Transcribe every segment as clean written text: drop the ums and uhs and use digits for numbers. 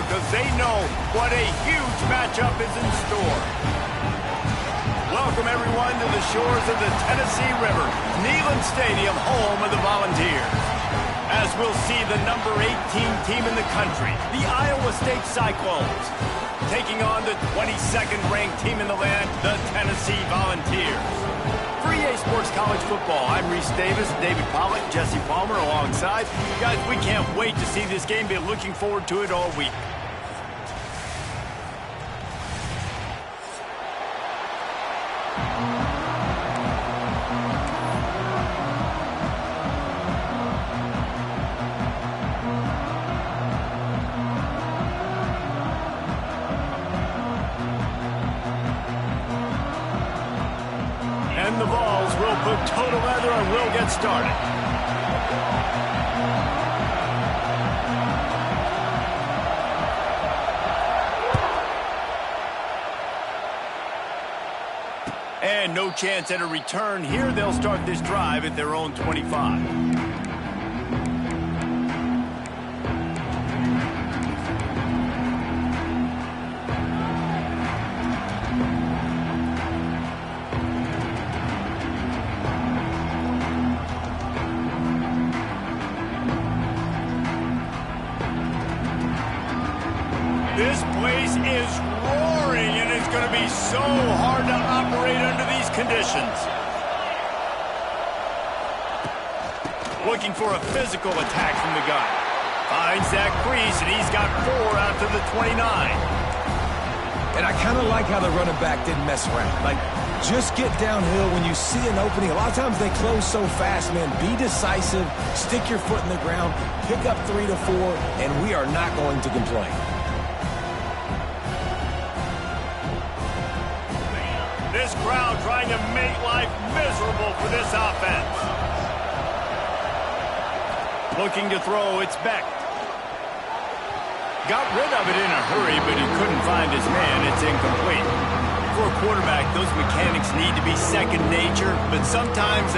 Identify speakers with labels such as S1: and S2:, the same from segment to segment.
S1: because they know what a huge matchup is in store. Welcome, everyone, to the shores of the Tennessee River, Neyland Stadium, home of the Volunteers. As we'll see the number 18 team in the country, the Iowa State Cyclones, taking on the 22nd ranked team in the land, the Tennessee Volunteers. For EA Sports College Football, I'm Reese Davis, David Pollack, Jesse Palmer alongside. Guys, we can't wait to see this game. Been looking forward to it all week. And the balls will put total leather and we'll get started. And no chance at a return here. They'll start this drive at their own 25. This place is roaring, and it's going to be so hard to operate under these conditions. Looking for a physical attack from the guy. Finds that crease, and he's got 4 out to the 29.
S2: And I kind of like how the running back didn't mess around. Like, just get downhill when you see an opening. A lot of times they close so fast, man. Be decisive, stick your foot in the ground, pick up 3 to 4, and we are not going to complain.
S1: This crowd trying to make life miserable for this offense. Looking to throw, it's Beck. Got rid of it in a hurry, but he couldn't find his man. It's incomplete. For a quarterback, those mechanics need to be second nature, but sometimes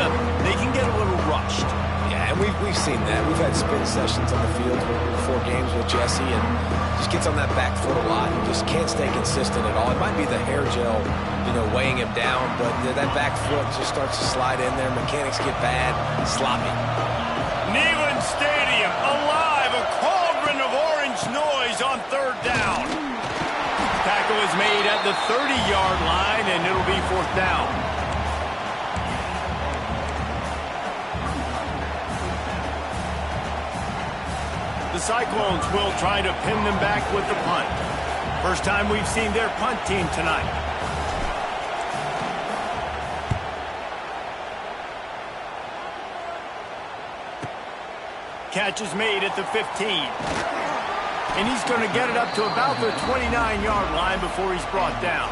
S1: they can get a little rushed.
S2: Yeah, and we've seen that. We've had spin sessions on the field before games with Jesse, and just gets on that back foot a lot and just can't stay consistent at all. It might be the hair gel, weighing him down, but that back foot just starts to slide in there. Mechanics get bad, sloppy.
S1: Neyland Stadium, alive, a cauldron of orange noise on 3rd down. Tackle is made at the 30-yard line, and it'll be 4th down. The Cyclones will try to pin them back with the punt. First time we've seen their punt team tonight. Catch is made at the 15. And he's going to get it up to about the 29-yard line before he's brought down.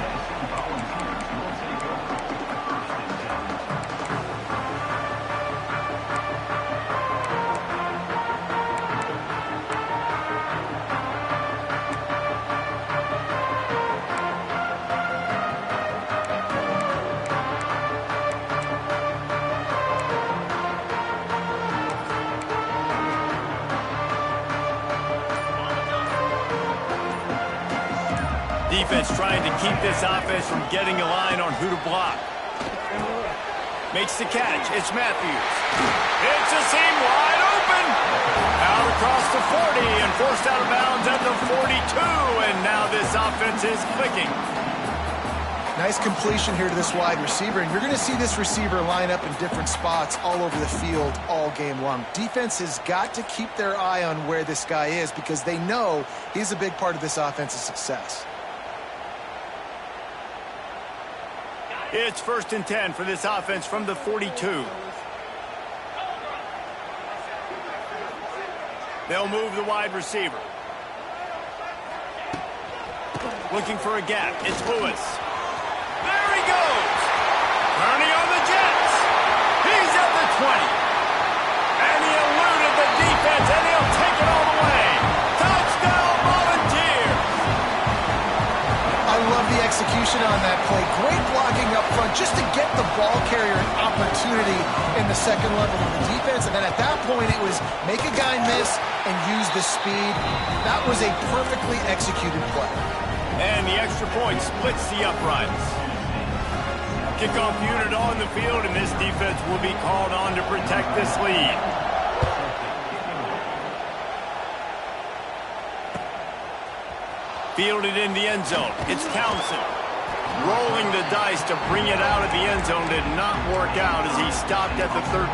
S1: Defense trying to keep this offense from getting a line on who to block. Makes the catch. It's Matthews. It's a seam wide open. Out across the 40 and forced out of bounds at the 42. And now this offense is clicking.
S3: Nice completion here to this wide receiver. And you're going to see this receiver line up in different spots all over the field all game long. Defense has got to keep their eye on where this guy is because they know he's a big part of this offense's success.
S1: It's 1st and 10 for this offense from the 42. They'll move the wide receiver. Looking for a gap. It's Lewis. There he goes. Tourney on the Jets. He's at the 20. And he eluded the defense, and he'll take it all the way. Touchdown, Volunteers.
S3: I love the execution on on that play. Great blocking up front just to get the ball carrier an opportunity in the second level of the defense. And then at that point, it was make a guy miss and use the speed. That was a perfectly executed play.
S1: And the extra point splits the uprights. Kickoff unit on the field, and this defense will be called on to protect this lead. Fielded in the end zone. It's Townsend. Rolling the dice to bring it out of the end zone did not work out as he stopped at the 13.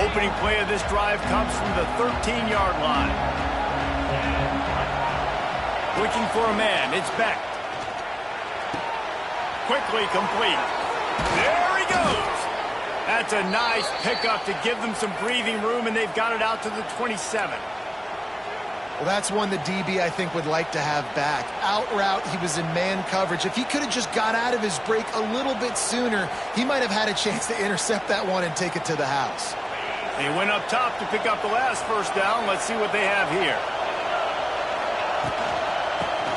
S1: Opening play of this drive comes from the 13-yard line. Looking for a man. It's Beck. Quickly complete. There he goes. That's a nice pickup to give them some breathing room, and they've got it out to the 27.
S3: Well, that's one the DB, I think, would like to have back. Out route, he was in man coverage. If he could have just got out of his break a little bit sooner, he might have had a chance to intercept that one and take it to the house.
S1: They went up top to pick up the last first down. Let's see what they have here.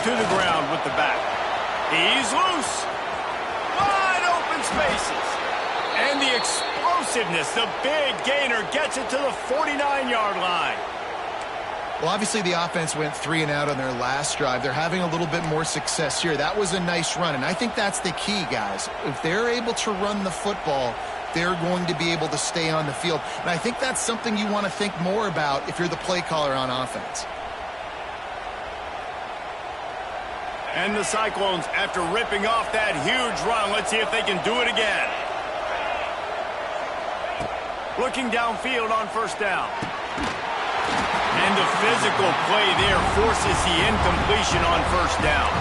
S1: To the ground with the back. He's loose. Wide open spaces. And the explosiveness, the big gainer gets it to the 49-yard line.
S3: Well, obviously the offense went 3 and out on their last drive. They're having a little bit more success here. That was a nice run, and I think that's the key, guys. If they're able to run the football, they're going to be able to stay on the field. And I think that's something you want to think more about if you're the play caller on offense.
S1: And the Cyclones, after ripping off that huge run, let's see if they can do it again. Looking downfield on first down. And the physical play there forces the incompletion on first down.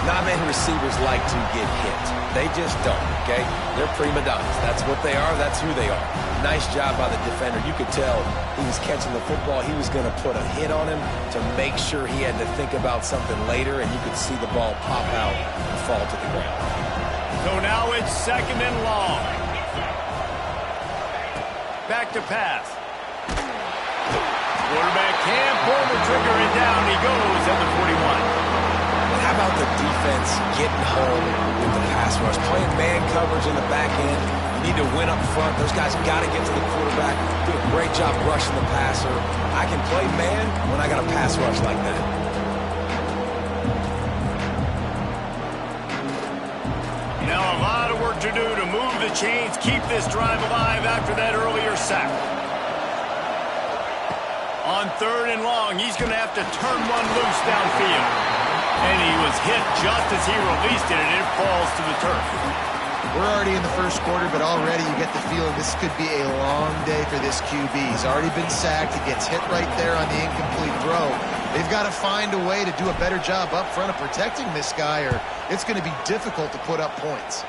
S2: Not many receivers like to get hit. They just don't, okay? They're prima donnas. That's what they are. That's who they are. Nice job by the defender. You could tell he was catching the football. He was going to put a hit on him to make sure he had to think about something later, and you could see the ball pop out and fall to the ground.
S1: So now it's 2nd and long. Back to pass. Quarterback can't pull the trigger, and down he goes at the 41.
S2: How about the defense getting home with the pass rush? Playing man coverage in the back end. You need to win up front. Those guys got to get to the quarterback. Do a great job rushing the passer. I can play man when I got a pass rush like that.
S1: Now a lot of work to do to move the chains, keep this drive alive after that earlier sack. On 3rd and long, he's going to have to turn one loose downfield. And he was hit just as he released it, and it falls to the turf.
S3: We're already in the first quarter, but already you get the feeling this could be a long day for this QB. He's already been sacked. He gets hit right there on the incomplete throw. They've got to find a way to do a better job up front of protecting this guy, or it's going to be difficult to put up points.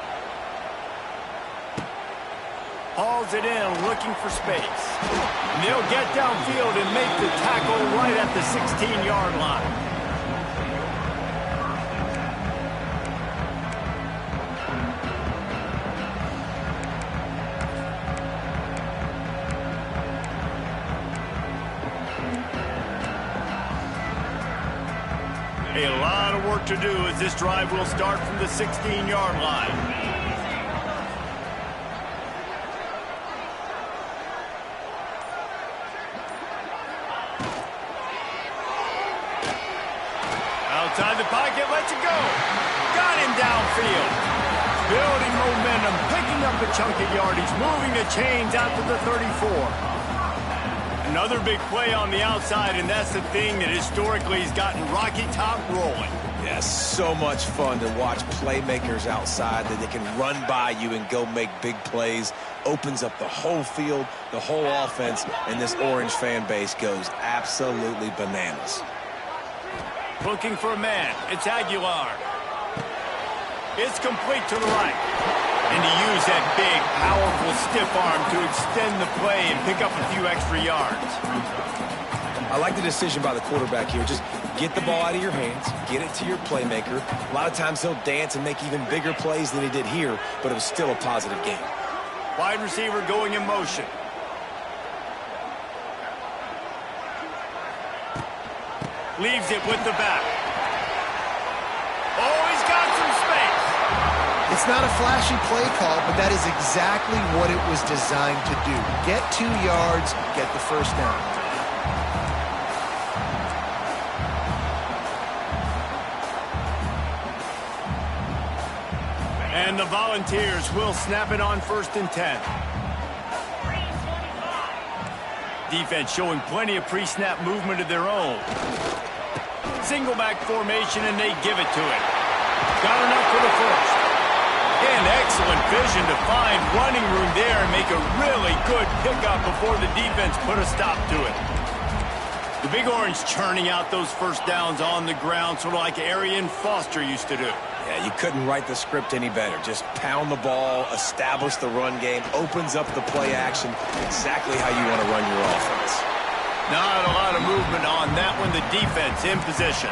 S1: Hauls it in, looking for space. And they'll get downfield and make the tackle right at the 16-yard line. A lot of work to do as this drive will start from the 16-yard line. Outside the pocket, lets it go. Got him downfield. Building momentum, picking up a chunk of yardage, moving the chains out to the 34. Another big play on the outside, and that's the thing that historically has gotten Rocky Top rolling.
S2: Yeah, so much fun to watch playmakers outside that they can run by you and go make big plays. Opens up the whole field, the whole offense, and this Orange fan base goes absolutely bananas.
S1: Looking for a man. It's Aguilar. It's complete to the right. And to use that big, powerful, stiff arm to extend the play and pick up a few extra yards.
S2: I like the decision by the quarterback here. Just get the ball out of your hands, get it to your playmaker. A lot of times he'll dance and make even bigger plays than he did here, but it was still a positive game.
S1: Wide receiver going in motion. Leaves it with the back. Oh, he's got some space.
S3: It's not a flashy play call, but that is exactly what it was designed to do. Get 2 yards, get the first down.
S1: And the Volunteers will snap it on 1st and 10. Defense showing plenty of pre-snap movement of their own. Single back formation, and they give it to him. Got enough for the first. And excellent vision to find running room there and make a really good pickup before the defense put a stop to it. The Big Orange churning out those first downs on the ground, sort of like Arian Foster used to do.
S2: Yeah, you couldn't write the script any better. Just pound the ball, establish the run game, opens up the play action, exactly how you want to run your offense.
S1: Not a lot of movement on that one. The defense in position.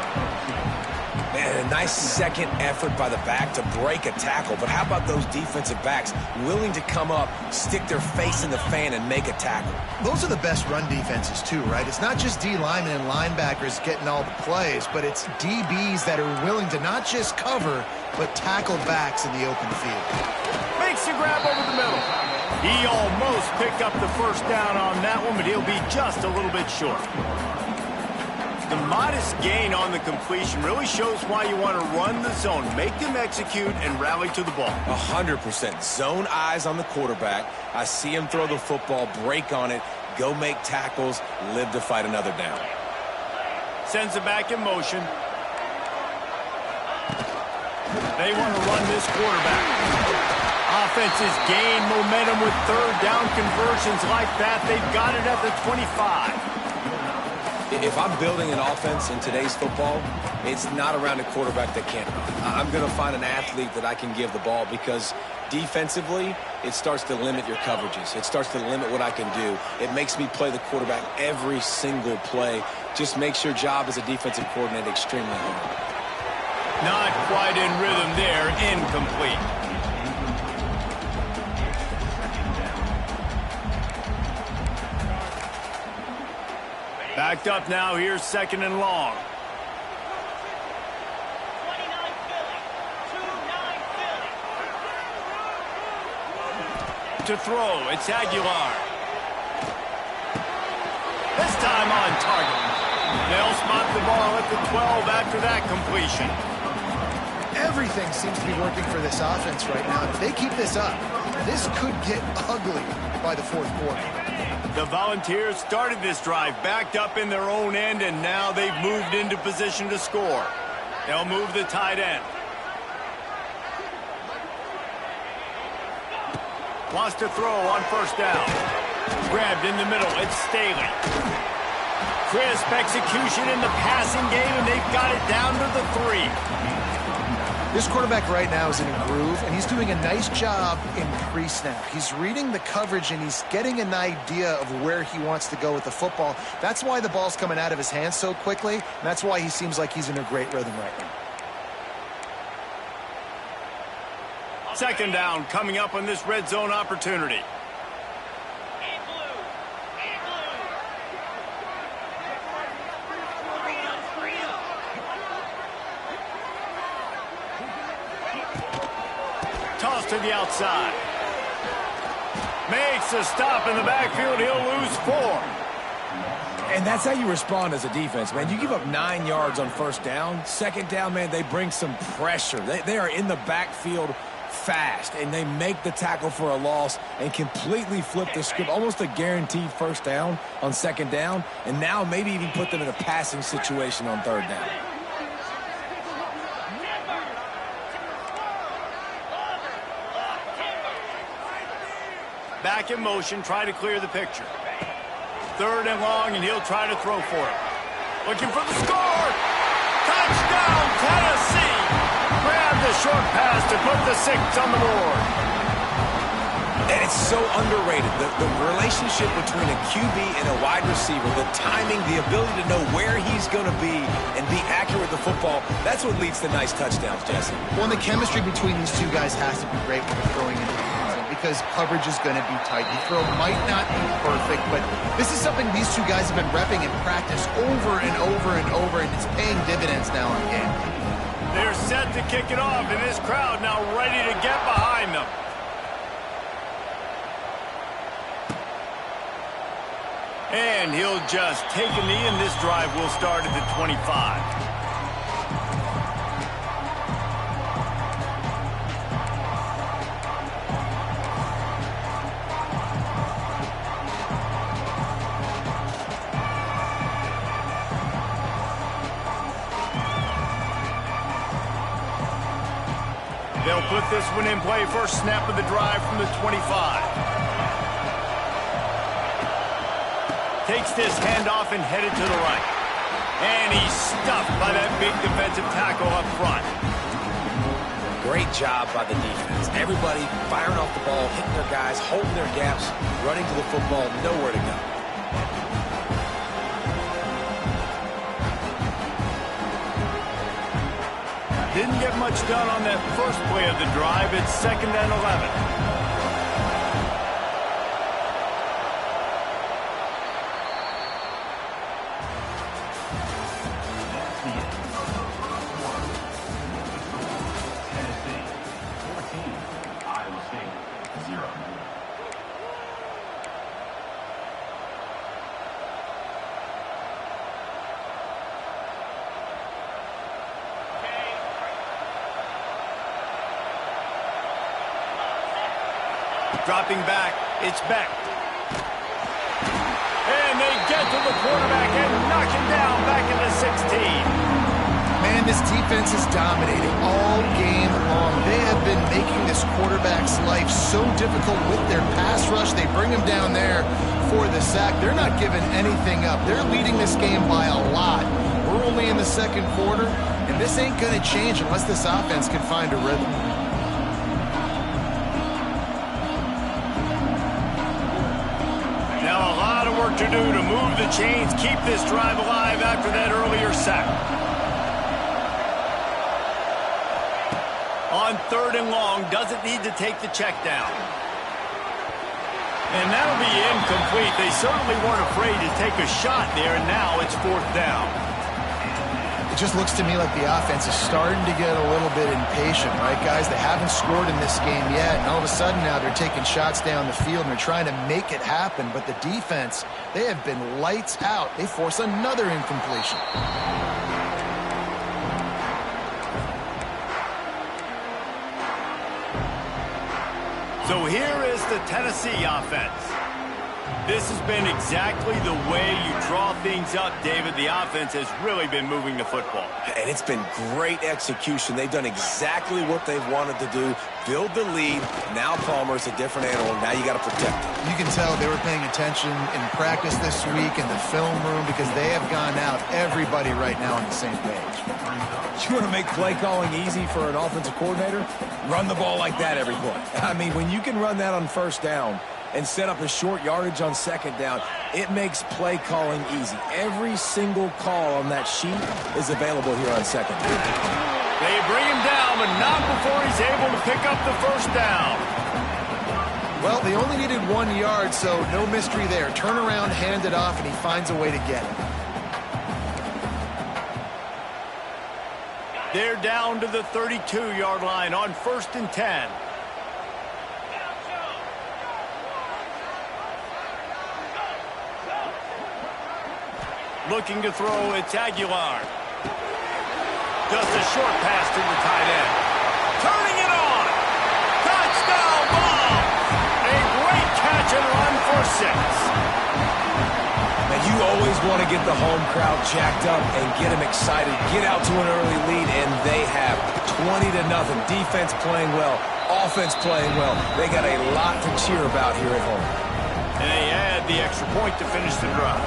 S2: Man, a nice second effort by the back to break a tackle. But how about those defensive backs willing to come up, stick their face in the fan, and make a tackle?
S3: Those are the best run defenses, too, right? It's not just D linemen and linebackers getting all the plays, but it's DBs that are willing to not just cover, but tackle backs in the open field.
S1: Makes the grab over the middle. He almost picked up the first down on that one, but he'll be just a little bit short. The modest gain on the completion really shows why you want to run the zone, make them execute, and rally to the ball.
S2: 100%. Zone eyes on the quarterback. I see him throw the football, break on it, go make tackles, live to fight another down.
S1: Sends it back in motion. They want to run this quarterback. Offenses gain momentum with third down conversions like that. They've got it at the 25.
S2: If I'm building an offense in today's football, it's not around a quarterback that can't run. I'm going to find an athlete that I can give the ball because defensively, it starts to limit your coverages. It starts to limit what I can do. It makes me play the quarterback every single play. Just makes your job as a defensive coordinator extremely hard.
S1: Not quite in rhythm there. Incomplete. Backed up now. Here's 2nd and long. To throw, it's Aguilar. This time on target. They'll spot the ball at the 12 after that completion.
S3: Everything seems to be working for this offense right now. If they keep this up, this could get ugly by the 4th quarter.
S1: The Volunteers started this drive backed up in their own end, and now they've moved into position to score. They'll move the tight end. Wants to throw on 1st down. Grabbed in the middle. It's Staley. Crisp execution in the passing game, and they've got it down to the 3.
S3: This quarterback right now is in a groove, and he's doing a nice job in pre-snap. He's reading the coverage, and he's getting an idea of where he wants to go with the football. That's why the ball's coming out of his hands so quickly, and that's why he seems like he's in a great rhythm right now.
S1: 2nd down coming up on this red zone opportunity. Toss to the outside. Makes a stop in the backfield. He'll lose 4.
S2: And that's how you respond as a defense, man. You give up 9 yards on 1st down. 2nd down, man, they bring some pressure. They are in the backfield fast, and they make the tackle for a loss and completely flip the script. Almost a guaranteed 1st down on 2nd down, and now maybe even put them in a passing situation on 3rd down.
S1: Back in motion, try to clear the picture. 3rd and long, and he'll try to throw for it. Looking for the score! Touchdown, Tennessee! Grabbed the short pass to put the 6 on the board.
S2: And it's so underrated. The relationship between a QB and a wide receiver, the timing, the ability to know where he's going to be and be accurate with the football, that's what leads to nice touchdowns, Jesse.
S3: Well, and the chemistry between these two guys has to be great when they're throwing into the end zone because coverage is going to be tight. The throw might not be perfect, but this is something these two guys have been repping in practice over and over and over, and it's paying dividends now in game.
S1: They're set to kick it off, and this crowd now ready to get behind them. And he'll just take a knee, and this drive will start at the 25. They'll put this one in play. First snap of the drive from the 25. Takes this handoff and headed to the right. And he's stuffed by that big defensive tackle up front.
S2: Great job by the defense. Everybody firing off the ball, hitting their guys, holding their gaps, running to the football, nowhere to go.
S1: Didn't get much done on that first play of the drive. It's 2nd and 11. Dropping back, it's Beck. And they get to the quarterback and knock him down back into 16.
S3: Man, this defense is dominating all game long. They have been making this quarterback's life so difficult with their pass rush. They bring him down there for the sack. They're not giving anything up. They're leading this game by a lot. We're only in the second quarter, and this ain't going to change unless this offense can find a rhythm.
S1: To do to move the chains, keep this drive alive after that earlier sack. On 3rd and long, doesn't need to take the check down. And that'll be incomplete. They certainly weren't afraid to take a shot there, and now it's 4th down.
S3: It just looks to me like the offense is starting to get a little bit impatient, right, guys? They haven't scored in this game yet, and all of a sudden now they're taking shots down the field and they're trying to make it happen. But the defense, they have been lights out. They force another incompletion.
S1: So here is the Tennessee offense. This has been exactly the way you draw things up, David. The offense has really been moving the football.
S2: And it's been great execution. They've done exactly what they've wanted to do. Build the lead. Now Palmer's a different animal. Now you got to protect him.
S3: You can tell they were paying attention in practice this week in the film room because they have gone out, everybody right now on the same page.
S2: You want to make play calling easy for an offensive coordinator? Run the ball like that every play. I mean, when you can run that on 1st down and set up a short yardage on 2nd down, it makes play calling easy. Every single call on that sheet is available here on 2nd.
S1: They bring him down, but not before he's able to pick up the 1st down.
S3: Well, they only needed 1 yard, so no mystery there. Turn around, hand it off, and he finds a way to get it.
S1: They're down to the 32-yard line on 1st and 10. Looking to throw, it's Aguilar. Just a short pass to the tight end. Turning it on. Touchdown ball. A great catch and run for 6.
S2: Now, you always want to get the home crowd jacked up and get them excited. Get out to an early lead, and they have 20-0. Defense playing well. Offense playing well. They got a lot to cheer about here at home.
S1: And they add the extra point to finish the drive.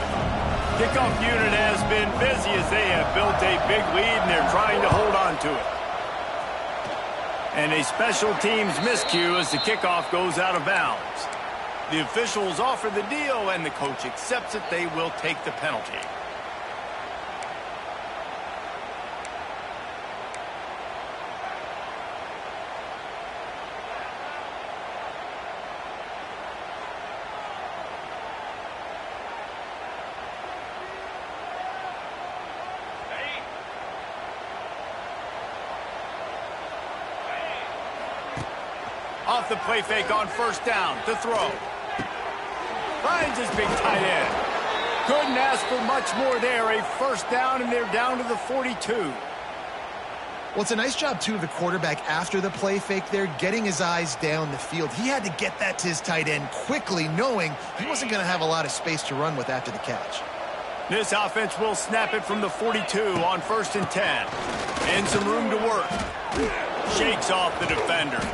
S1: Kickoff unit has been busy as they have built a big lead, and they're trying to hold on to it. And a special teams miscue as the kickoff goes out of bounds. The officials offer the deal, and the coach accepts it. They will take the penalty. Off the play fake on first down to throw. Finds his big tight end. Couldn't ask for much more there. A first down, and they're down to the 42.
S3: Well, it's a nice job, too, of the quarterback after the play fake there, getting his eyes down the field. He had to get that to his tight end quickly, knowing he wasn't going to have a lot of space to run with after the catch.
S1: This offense will snap it from the 42 on 1st and 10. And some room to work. Shakes off the defender.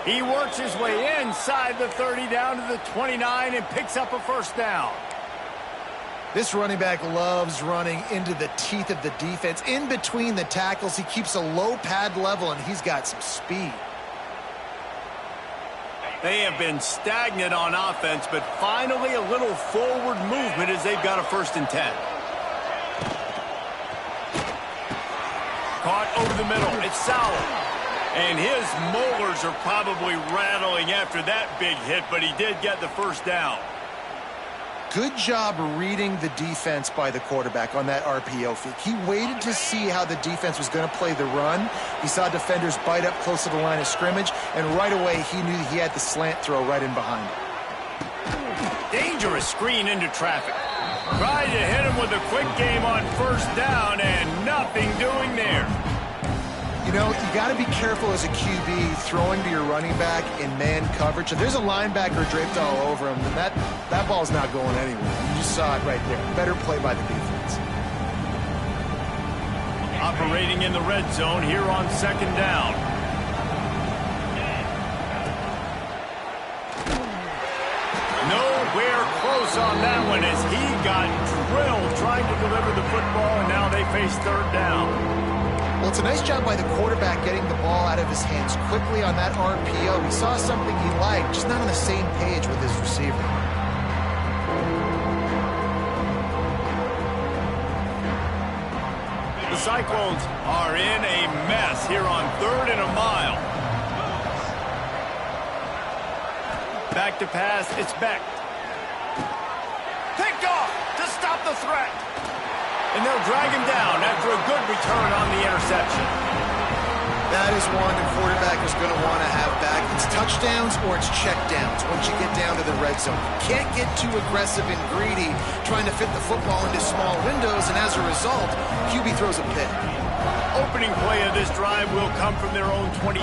S1: He works his way inside the 30 down to the 29 and picks up a first down.
S3: This running back loves running into the teeth of the defense. In between the tackles, he keeps a low pad level, and he's got some speed.
S1: They have been stagnant on offense, but finally a little forward movement as they've got a 1st and 10. Caught over the middle. It's Sauer. And his molars are probably rattling after that big hit, but he did get the first down.
S3: Good job reading the defense by the quarterback on that RPO fake. He waited to see how the defense was going to play the run. He saw defenders bite up close to the line of scrimmage, and right away he knew he had the slant throw right in behind him.
S1: Dangerous screen into traffic. Tried to hit him with a quick game on first down, and nothing doing there.
S3: You know, you got to be careful as a QB throwing to your running back in man coverage. If there's a linebacker draped all over him, then that ball's not going anywhere. You just saw it right there. Better play by the defense.
S1: Operating in the red zone here on 2nd down. Nowhere close on that one as he got drilled trying to deliver the football, and now they face 3rd down.
S3: Well, it's a nice job by the quarterback getting the ball out of his hands quickly on that RPO. He saw something he liked, just not on the same page with his receiver.
S1: The Cyclones are in a mess here on 3rd and a mile. Back to pass, it's Beck. Picked off to stop the threat. And they'll drag him down after a good return on the interception.
S3: That is one the quarterback is going to want to have back. It's touchdowns or it's checkdowns once you get down to the red zone. You can't get too aggressive and greedy trying to fit the football into small windows, and as a result, QB throws a pick.
S1: Opening play of this drive will come from their own 23.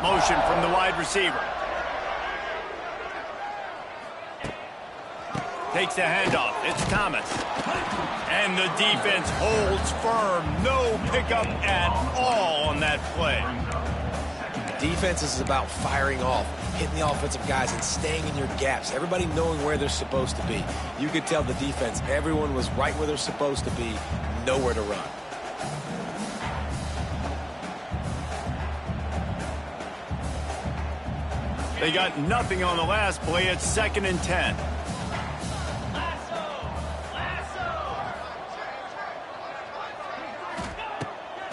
S1: Motion from the wide receiver. Takes the handoff. It's Thomas. And the defense holds firm. No pickup at all on that play.
S2: Defense is about firing off, hitting the offensive guys, and staying in your gaps. Everybody knowing where they're supposed to be. You could tell the defense, everyone was right where they're supposed to be, nowhere to run.
S1: They got nothing on the last play. It's 2nd and 10.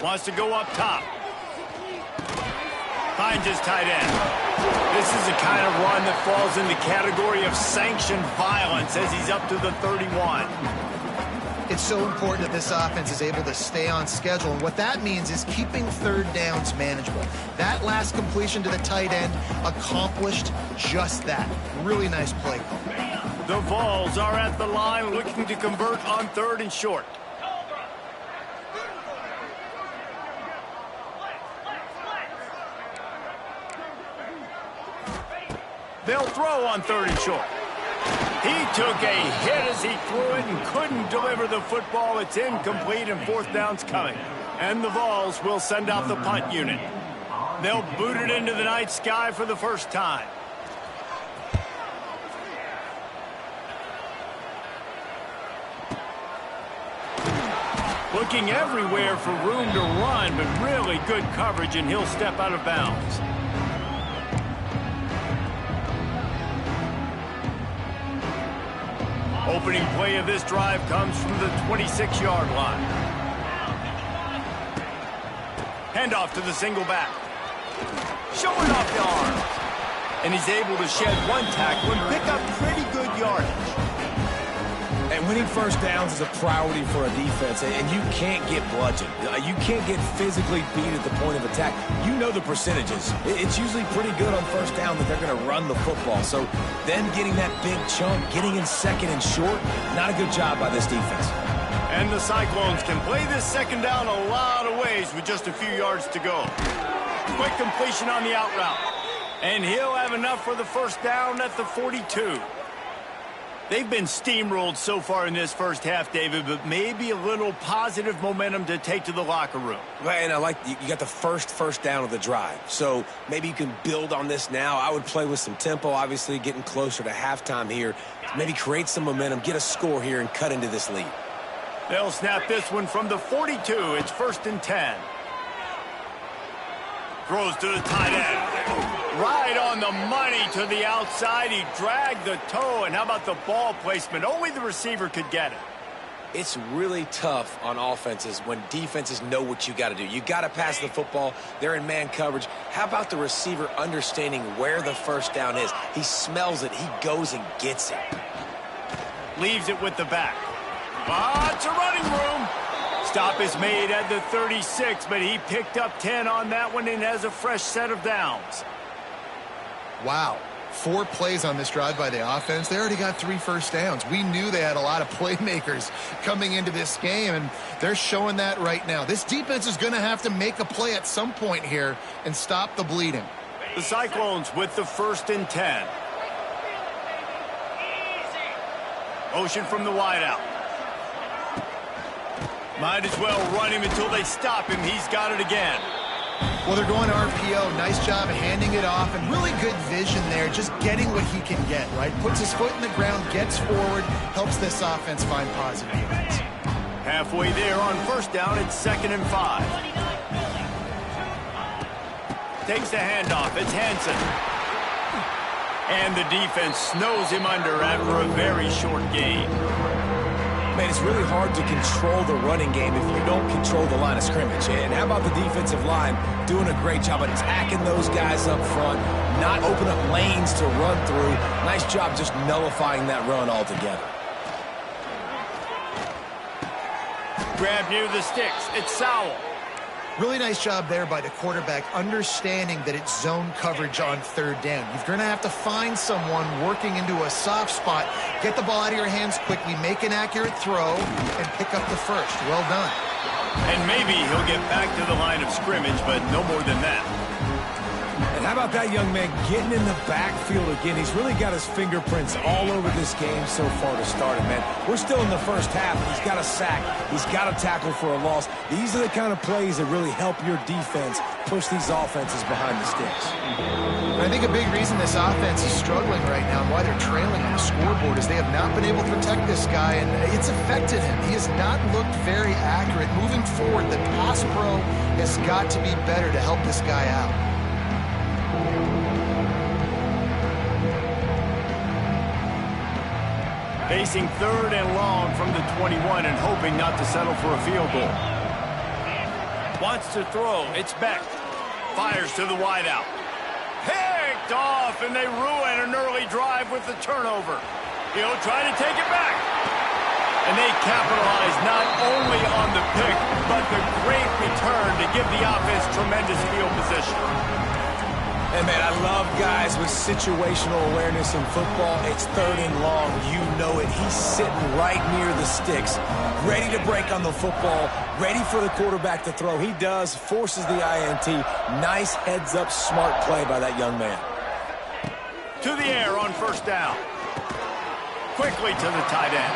S1: Wants to go up top. Finds his tight end. This is the kind of run that falls in the category of sanctioned violence as he's up to the 31.
S3: It's so important that this offense is able to stay on schedule, and what that means is keeping 3rd downs manageable. That last completion to the tight end accomplished just that. Really nice play call.
S1: The Vols are at the line looking to convert on 3rd and short. They'll throw on 3rd and short. He took a hit as he threw it and couldn't deliver the football. It's incomplete, and 4th down's coming. And the Vols will send out the punt unit. They'll boot it into the night sky for the first time. Looking everywhere for room to run, but really good coverage, and he'll step out of bounds. Opening play of this drive comes from the 26-yard line. Handoff to the single back. Showing off the arms. And he's able to shed one tackle and pick up pretty good yardage.
S2: And winning first downs is a priority for a defense, and you can't get bludgeoned. You can't get physically beat at the point of attack. You know the percentages. It's usually pretty good on first down that they're going to run the football. So then getting that big chunk, getting in second and short, not a good job by this defense.
S1: And the Cyclones can play this second down a lot of ways with just a few yards to go. Quick completion on the out route. And he'll have enough for the first down at the 42. They've been steamrolled so far in this first half, David, but maybe a little positive momentum to take to the locker room.
S2: Right, and I like you got the first down of the drive. So maybe you can build on this now. I would play with some tempo, obviously getting closer to halftime here. Maybe create some momentum, get a score here, and cut into this lead.
S1: They'll snap this one from the 42. It's 1st and 10. Throws to the tight end. Right on the money to the outside. He dragged the toe, and how about the ball placement? Only the receiver could get it.
S2: It's really tough on offenses when defenses know what you got to do. You got to pass the football. They're in man coverage. How about the receiver understanding where the first down is? He smells it. He goes and gets it.
S1: Leaves it with the back. Lots of running room. Stop is made at the 36, but he picked up 10 on that one and has a fresh set of downs.
S3: Wow. 4 plays on this drive by the offense. They already got 3 first downs. We knew they had a lot of playmakers coming into this game, and they're showing that right now. This defense is going to have to make a play at some point here and stop the bleeding.
S1: The Cyclones with the 1st and 10. Motion from the wideout. Might as well run him until they stop him. He's got it again.
S3: Well, they're going RPO. Nice job of handing it off, and really good vision there, just getting what he can get, right? Puts his foot in the ground, gets forward, helps this offense find positive units.
S1: Halfway there on first down, it's 2nd and 5. Takes the handoff. It's Hansen. And the defense snows him under after a very short gain.
S2: Man, it's really hard to control the running game if you don't control the line of scrimmage. And how about the defensive line doing a great job attacking those guys up front, not open up lanes to run through. Nice job just nullifying that run altogether.
S1: Grab near the sticks. It's Sowell.
S3: Really nice job there by the quarterback, understanding that it's zone coverage on 3rd down. You're going to have to find someone working into a soft spot, get the ball out of your hands quickly, make an accurate throw, and pick up the first. Well done.
S1: And maybe he'll get back to the line of scrimmage, but no more than that.
S2: And how about that young man getting in the backfield again? He's really got his fingerprints all over this game so far to start it, man. We're still in the first half. He's got a sack. He's got a tackle for a loss. These are the kind of plays that really help your defense push these offenses behind the sticks.
S3: I think a big reason this offense is struggling right now and why they're trailing on the scoreboard is they have not been able to protect this guy, and it's affected him. He has not looked very accurate. Moving forward, the pass pro has got to be better to help this guy out.
S1: Facing 3rd and long from the 21 and hoping not to settle for a field goal. Wants to throw. It's Beck. Fires to the wideout. Picked off, and they ruin an early drive with the turnover. He'll try to take it back. And they capitalize not only on the pick, but the great return to give the offense tremendous field position.
S2: And, man, I love guys with situational awareness in football. It's 3rd and long. You know it. He's sitting right near the sticks, ready to break on the football, ready for the quarterback to throw. He does, forces the INT. Nice heads-up, smart play by that young man.
S1: To the air on first down. Quickly to the tight end.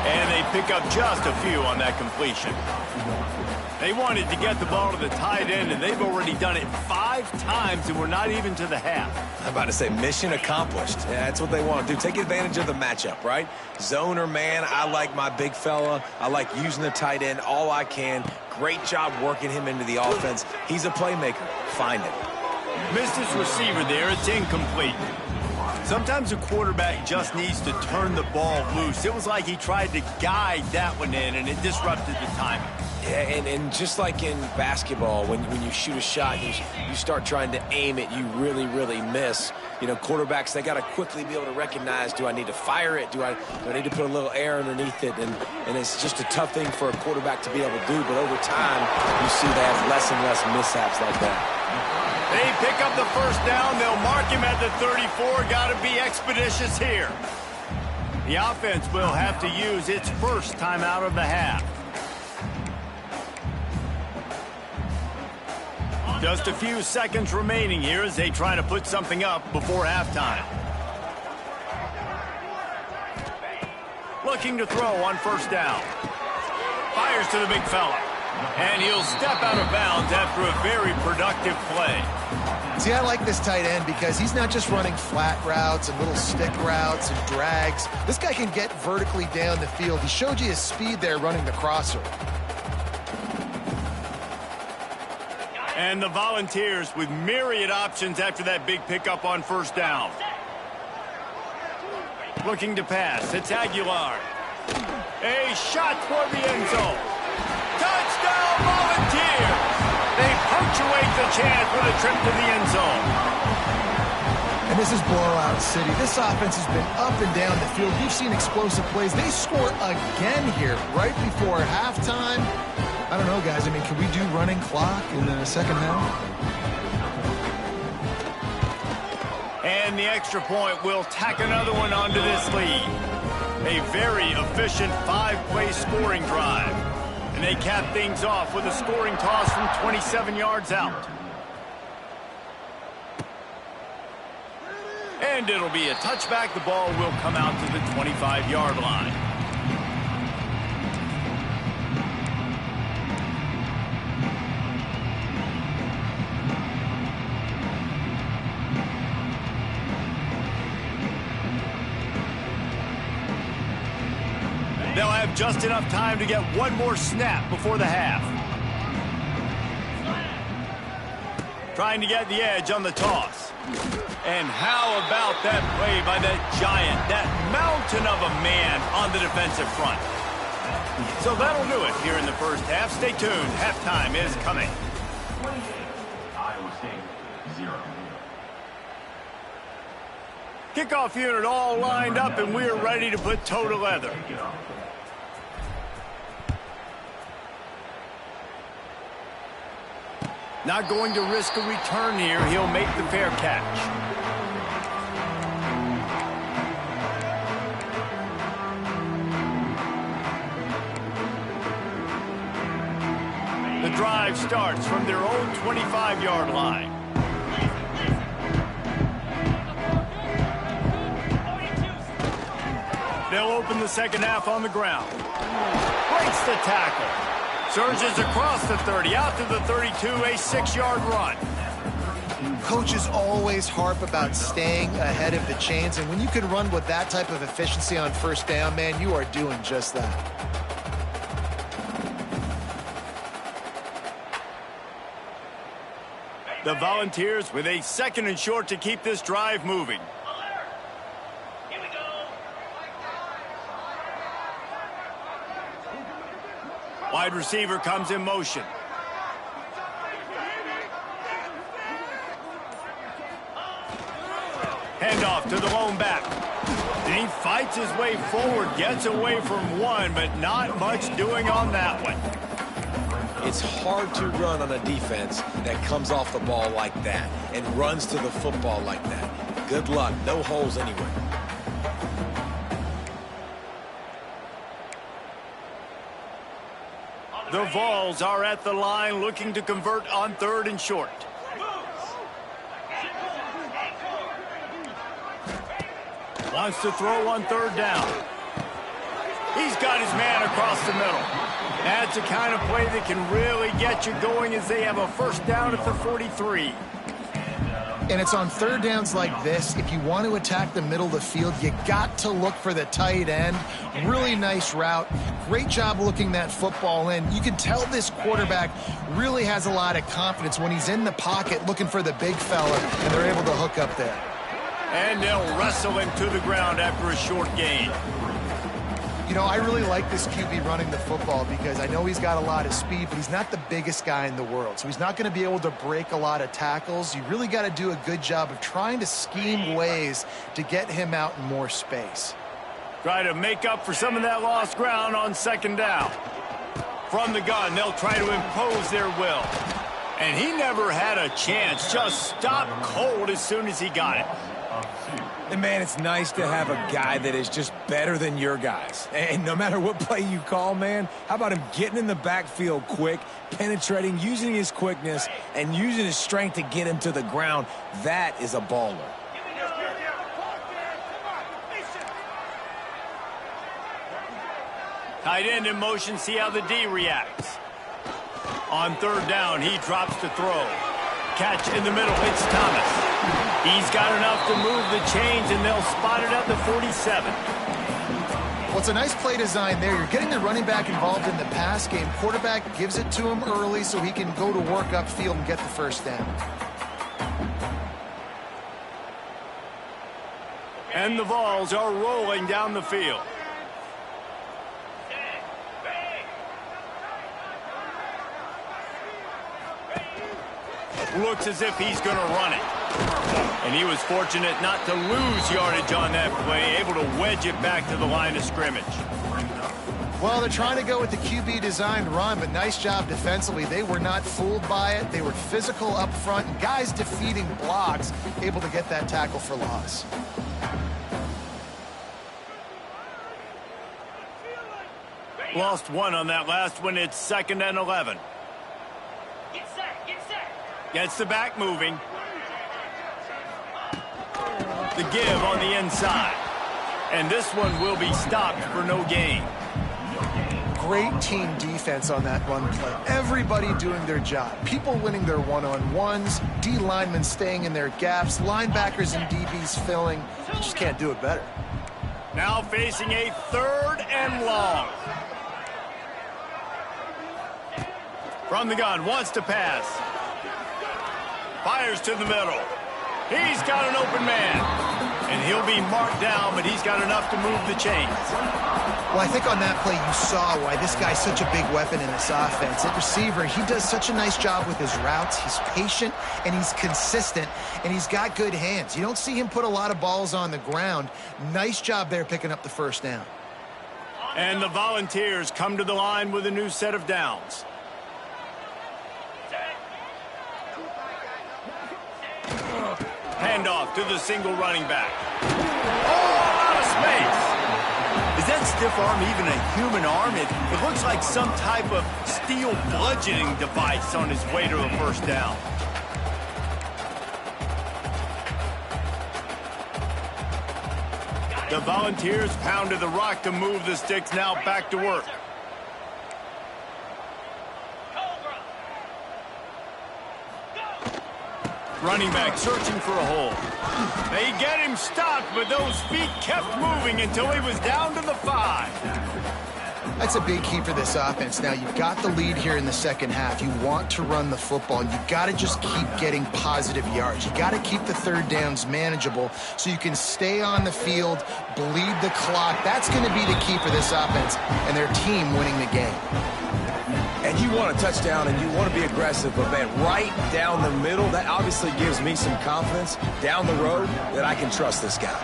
S1: And they pick up just a few on that completion. They wanted to get the ball to the tight end, and they've already done it 5 times, and we're not even to the half.
S2: I'm about to say mission accomplished. Yeah, that's what they want to do. Take advantage of the matchup, right? Zone or man, I like my big fella. I like using the tight end all I can. Great job working him into the offense. He's a playmaker. Find it.
S1: Missed his receiver there. It's incomplete. Sometimes a quarterback just needs to turn the ball loose. It was like he tried to guide that one in, and it disrupted the timing.
S2: Yeah, and just like in basketball, when you shoot a shot, you start trying to aim it, you really, really miss. You know, quarterbacks, they got to quickly be able to recognize, do I need to fire it? Do I need to put a little air underneath it? And it's just a tough thing for a quarterback to be able to do. But over time, you see they have less and less mishaps like that.
S1: They pick up the first down. They'll mark him at the 34. Got to be expeditious here. The offense will have to use its first timeout of the half. Just a few seconds remaining here as they try to put something up before halftime. Looking to throw on first down. Fires to the big fella. And he'll step out of bounds after a very productive play.
S3: See, I like this tight end because he's not just running flat routes and little stick routes and drags. This guy can get vertically down the field. He showed you his speed there running the crosser.
S1: And the Volunteers with myriad options after that big pickup on first down. Looking to pass. It's Aguilar. A shot toward the end zone. Touchdown, Volunteers! They punctuate the chance with a trip to the end zone.
S3: And this is blowout city. This offense has been up and down the field. We've seen explosive plays. They score again here right before halftime. I don't know, guys. I mean, can we do running clock in the second half?
S1: And the extra point will tack another one onto this lead. A very efficient 5-play scoring drive. And they cap things off with a scoring toss from 27 yards out. And it'll be a touchback. The ball will come out to the 25-yard line. They'll have just enough time to get one more snap before the half. Trying to get the edge on the toss. And how about that play by that giant, that mountain of a man on the defensive front? So that'll do it here in the first half. Stay tuned. Halftime is coming. Kickoff unit all lined up, and we're ready to put toe to leather. Not going to risk a return here. He'll make the fair catch. The drive starts from their own 25-yard line. They'll open the second half on the ground. Breaks the tackle. Surges across the 30, out to the 32, a 6-yard run.
S3: Coaches always harp about staying ahead of the chains, and when you can run with that type of efficiency on first down, man, you are doing just that.
S1: The Volunteers with a 2nd and short to keep this drive moving. Wide receiver comes in motion. Handoff to the lone back. And he fights his way forward, gets away from one, but not much doing on that one.
S2: It's hard to run on a defense that comes off the ball like that and runs to the football like that. Good luck. No holes anywhere.
S1: The Vols are at the line looking to convert on 3rd and short. Wants to throw on 3rd down. He's got his man across the middle. That's the kind of play that can really get you going as they have a first down at the 43.
S3: And it's on third downs like this. If you want to attack the middle of the field, you got to look for the tight end. Really nice route. Great job looking that football in. You can tell this quarterback really has a lot of confidence when he's in the pocket looking for the big fella, and they're able to hook up there.
S1: And they'll wrestle him to the ground after a short gain.
S3: You know, I really like this QB running the football because I know he's got a lot of speed, but he's not the biggest guy in the world. So he's not going to be able to break a lot of tackles. You really got to do a good job of trying to scheme ways to get him out in more space.
S1: Try to make up for some of that lost ground on second down. From the gun, they'll try to impose their will. And he never had a chance. Just stopped cold as soon as he got it.
S2: And, man, it's nice to have a guy that is just better than your guys. And no matter what play you call, man, how about him getting in the backfield quick, penetrating, using his quickness, and using his strength to get him to the ground? That is a baller.
S1: Tight end in motion, see how the D reacts. On third down, he drops to throw. Catch in the middle, it's Thomas. He's got enough to move the chains, and they'll spot it at the 47.
S3: Well, it's a nice play design there. You're getting the running back involved in the pass game. Quarterback gives it to him early so he can go to work upfield and get the first down.
S1: And the Vols are rolling down the field. Looks as if he's going to run it. And he was fortunate not to lose yardage on that play, able to wedge it back to the line of scrimmage.
S3: Well, they're trying to go with the QB designed run, but nice job defensively. They were not fooled by it. They were physical up front, and guys defeating blocks, able to get that tackle for loss.
S1: Lost one on that last one. It's 2nd and 11. Gets the back moving. The give on the inside. And this one will be stopped for no gain.
S3: Great team defense on that run play. Everybody doing their job. People winning their one-on-ones. D linemen staying in their gaps. Linebackers and DBs filling. You just can't do it better.
S1: Now facing a 3rd and long. From the gun, wants to pass. Fires to the middle. He's got an open man. And he'll be marked down, but he's got enough to move the chains.
S3: Well, I think on that play you saw why this guy's such a big weapon in this offense. At receiver, he does such a nice job with his routes. He's patient, and he's consistent, and he's got good hands. You don't see him put a lot of balls on the ground. Nice job there picking up the first down.
S1: And the Volunteers come to the line with a new set of downs. Handoff to the single running back. Oh, out of space. Is that stiff arm even a human arm? It looks like some type of steel bludgeoning device on his way to a first down. The Volunteers pounded the rock to move the sticks, now back to work. Running back searching for a hole. They get him stopped, but those feet kept moving until he was down to the 5.
S3: That's a big key for this offense. Now, you've got the lead here in the second half. You want to run the football. You've got to just keep getting positive yards. You got to keep the third downs manageable so you can stay on the field, bleed the clock. That's going to be the key for this offense and their team winning the game.
S2: And you want a touchdown and you want to be aggressive, but, man, right down the middle, that obviously gives me some confidence down the road that I can trust this guy.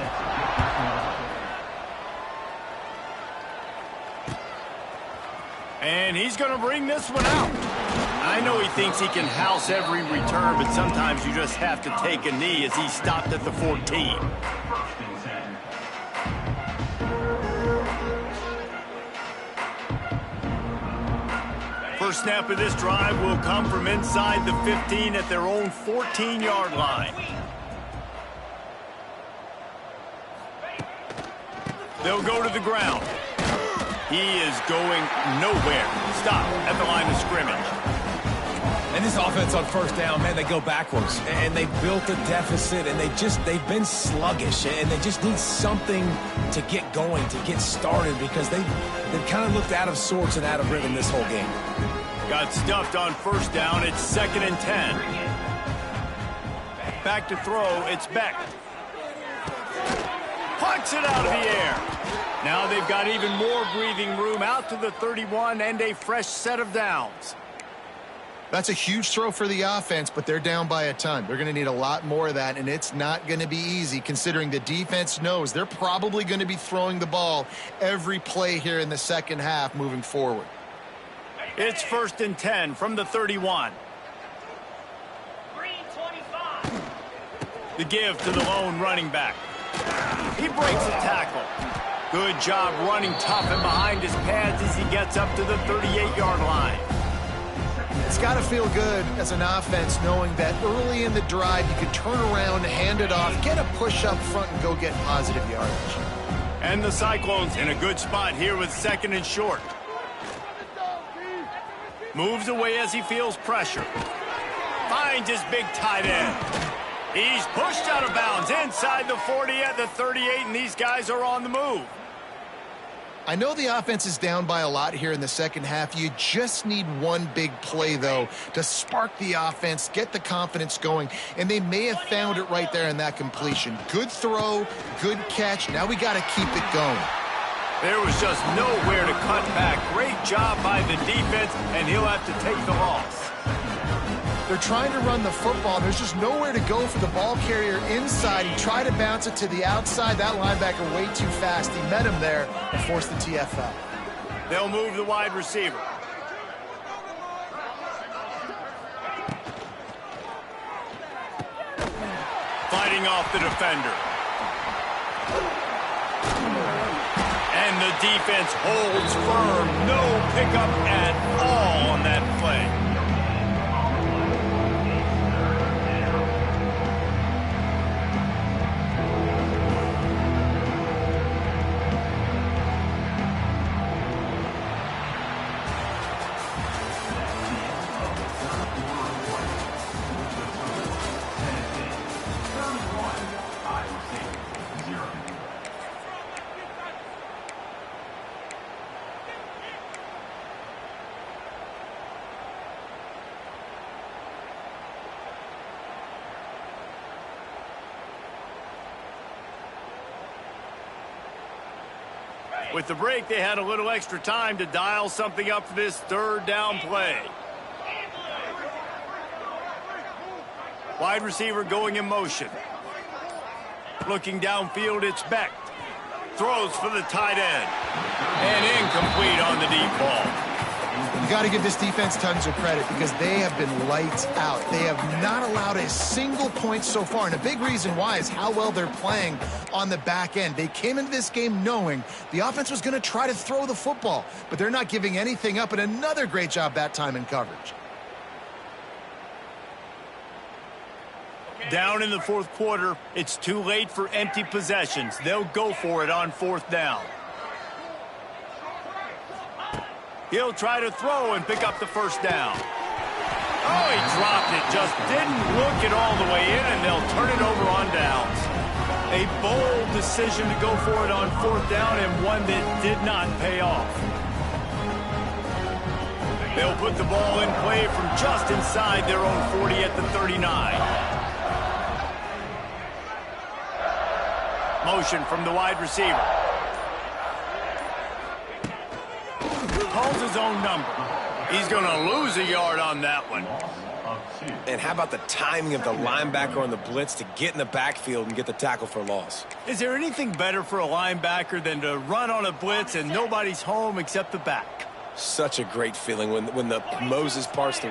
S1: And he's going to bring this one out. I know he thinks he can house every return, but sometimes you just have to take a knee as he stopped at the 14. First snap of this drive will come from inside the 15 at their own 14-yard line. They'll go to the ground. He is going nowhere. Stop at the line of scrimmage.
S2: And this offense on first down, man, they go backwards. And they built a deficit, and they've been sluggish. And they just need something to get going, to get started, because they've kind of looked out of sorts and out of rhythm this whole game.
S1: Got stuffed on first down. It's 2nd and 10. Back to throw. It's Beck. Punts it out of the air. Now they've got even more breathing room out to the 31 and a fresh set of downs.
S3: That's a huge throw for the offense, but they're down by a ton. They're going to need a lot more of that, and it's not going to be easy considering the defense knows they're probably going to be throwing the ball every play here in the second half moving forward.
S1: It's 1st and 10 from the 31. The give to the lone running back. He breaks a tackle. Good job running tough and behind his pads as he gets up to the 38-yard line.
S3: It's got to feel good as an offense knowing that early in the drive you can turn around, hand it off, get a push up front, and go get positive yardage.
S1: And the Cyclones in a good spot here with 2nd and short. Moves away as he feels pressure. Finds his big tight end. He's pushed out of bounds inside the 40 at the 38, and these guys are on the move.
S3: I know the offense is down by a lot here in the second half. You just need one big play, though, to spark the offense, get the confidence going, and they may have found it right there in that completion. Good throw, good catch. Now we got to keep it going.
S1: There was just nowhere to cut back. Great job by the defense, and he'll have to take the loss.
S3: They're trying to run the football. There's just nowhere to go for the ball carrier inside. He tried to bounce it to the outside. That linebacker way too fast. He met him there and forced the TFL.
S1: They'll move the wide receiver. Fighting off the defender. And the defense holds firm. No pickup at all on that play. With the break, they had a little extra time to dial something up for this 3rd down play. Wide receiver going in motion. Looking downfield, it's Beck. Throws for the tight end. And incomplete on the deep ball.
S3: You got to give this defense tons of credit because they have been lights out. They have not allowed a single point so far, and a big reason why is how well they're playing on the back end. They came into this game knowing the offense was going to try to throw the football, but they're not giving anything up, and another great job that time in coverage.
S1: Down in the 4th quarter, it's too late for empty possessions. They'll go for it on 4th down. He'll try to throw and pick up the 1st down. Oh, he dropped it. Just didn't look it all the way in, and they'll turn it over on downs. A bold decision to go for it on 4th down, and one that did not pay off. They'll put the ball in play from just inside their own 40 at the 39. Motion from the wide receiver. Calls his own number. He's going to lose a yard on that one.
S2: And how about the timing of the linebacker on the blitz to get in the backfield and get the tackle for a loss?
S1: Is there anything better for a linebacker than to run on a blitz and nobody's home except the back?
S2: Such a great feeling when the Moses parts the